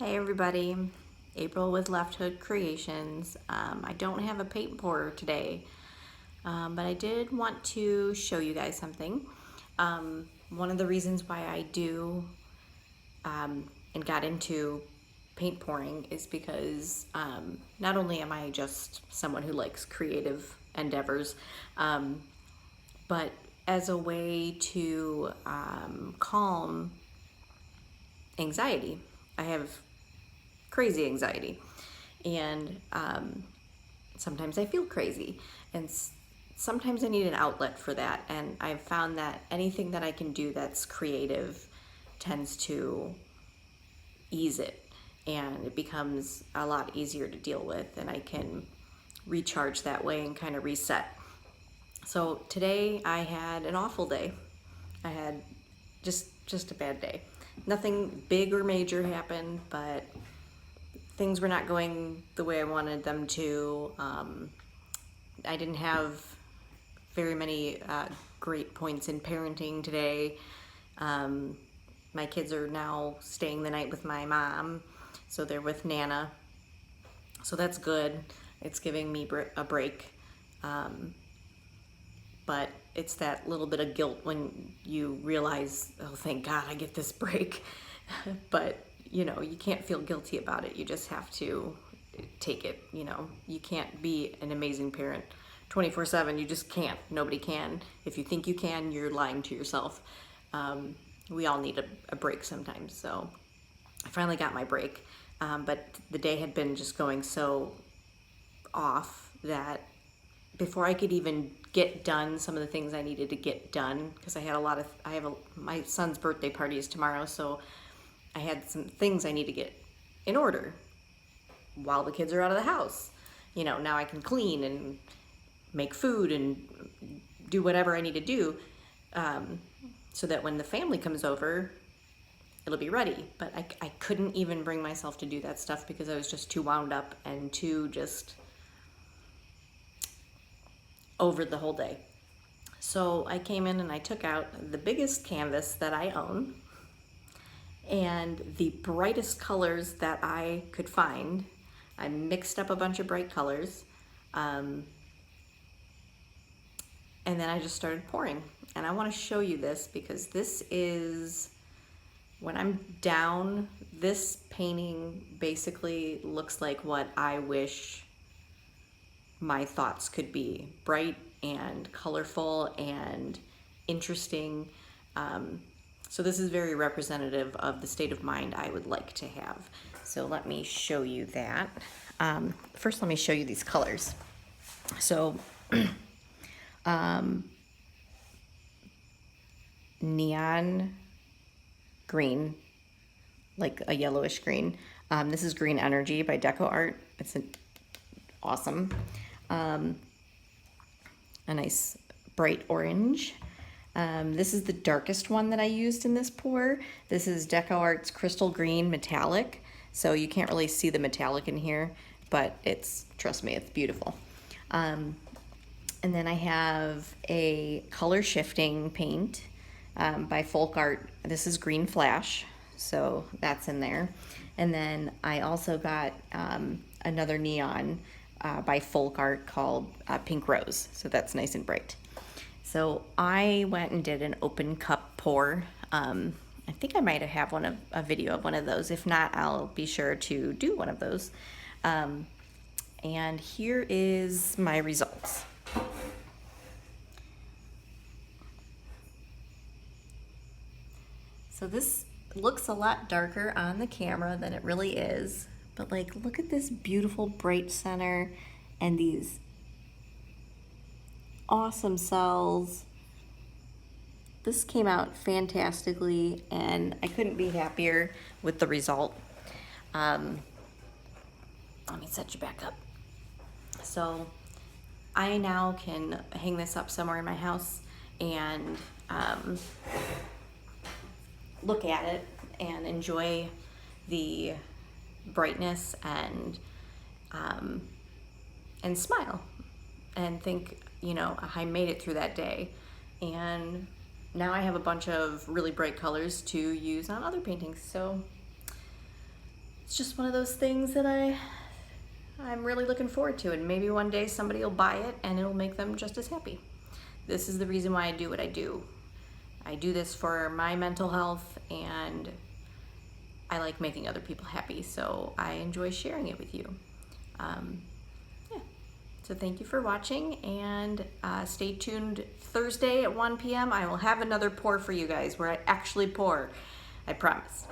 Hey everybody, April with Left Hook Creations. I don't have a paint pour today, but I did want to show you guys something. One of the reasons why I do and got into paint pouring is because not only am I just someone who likes creative endeavors, but as a way to calm anxiety. I have crazy anxiety, and sometimes I feel crazy, and sometimes I need an outlet for that. And I've found that anything that I can do that's creative tends to ease it, and it becomes a lot easier to deal with, and I can recharge that way and kind of reset. So today I had an awful day. I had just a bad day. Nothing big or major happened, but things were not going the way I wanted them to. I didn't have very many great points in parenting today. My kids are now staying the night with my mom, so they're with Nana. So that's good. It's giving me a break. But it's that little bit of guilt when you realize, oh, thank God I get this break. But, you know, you can't feel guilty about it. You just have to take it, you know. You can't be an amazing parent 24/7. You just can't. Nobody can. If you think you can, you're lying to yourself. We all need a break sometimes. So I finally got my break. But the day had been just going so off that before I could even get done some of the things I needed to get done, because my son's birthday party is tomorrow, so I had some things I need to get in order while the kids are out of the house. You know, now I can clean and make food and do whatever I need to do, so that when the family comes over, it'll be ready. But I couldn't even bring myself to do that stuff because I was just too wound up and too just over the whole day. So I came in and I took out the biggest canvas that I own and the brightest colors that I could find. I mixed up a bunch of bright colors, and then I just started pouring. And I want to show you this because this is, when I'm down, this painting basically looks like what I wish my thoughts could be: bright and colorful and interesting. So this is very representative of the state of mind I would like to have. So let me show you that. First, let me show you these colors. So neon green, like a yellowish green. This is Green Energy by Deco Art. It's awesome. A nice bright orange. This is the darkest one that I used in this pour. This is Deco Art's Crystal Green Metallic. So you can't really see the metallic in here, but trust me, it's beautiful. And then I have a color shifting paint by Folk Art. This is Green Flash, so that's in there. And then I also got another neon by Folk Art called Pink Rose, so that's nice and bright. So I went and did an open cup pour. I think I might have a video of one of those. If not, I'll be sure to do one of those. And here is my results. So this looks a lot darker on the camera than it really is. But like, look at this beautiful bright center and these awesome cells. This came out fantastically and I couldn't be happier with the result. Let me set you back up. So I now can hang this up somewhere in my house and look at it and enjoy the brightness and smile and think, you know, I made it through that day. And now I have a bunch of really bright colors to use on other paintings. So it's just one of those things that I'm really looking forward to, and maybe one day somebody will buy it and it'll make them just as happy. This is the reason why I do what I do. I do this for my mental health, and I like making other people happy, so I enjoy sharing it with you. Yeah. So thank you for watching, and stay tuned Thursday at 1 p.m. I will have another pour for you guys where I actually pour. I promise.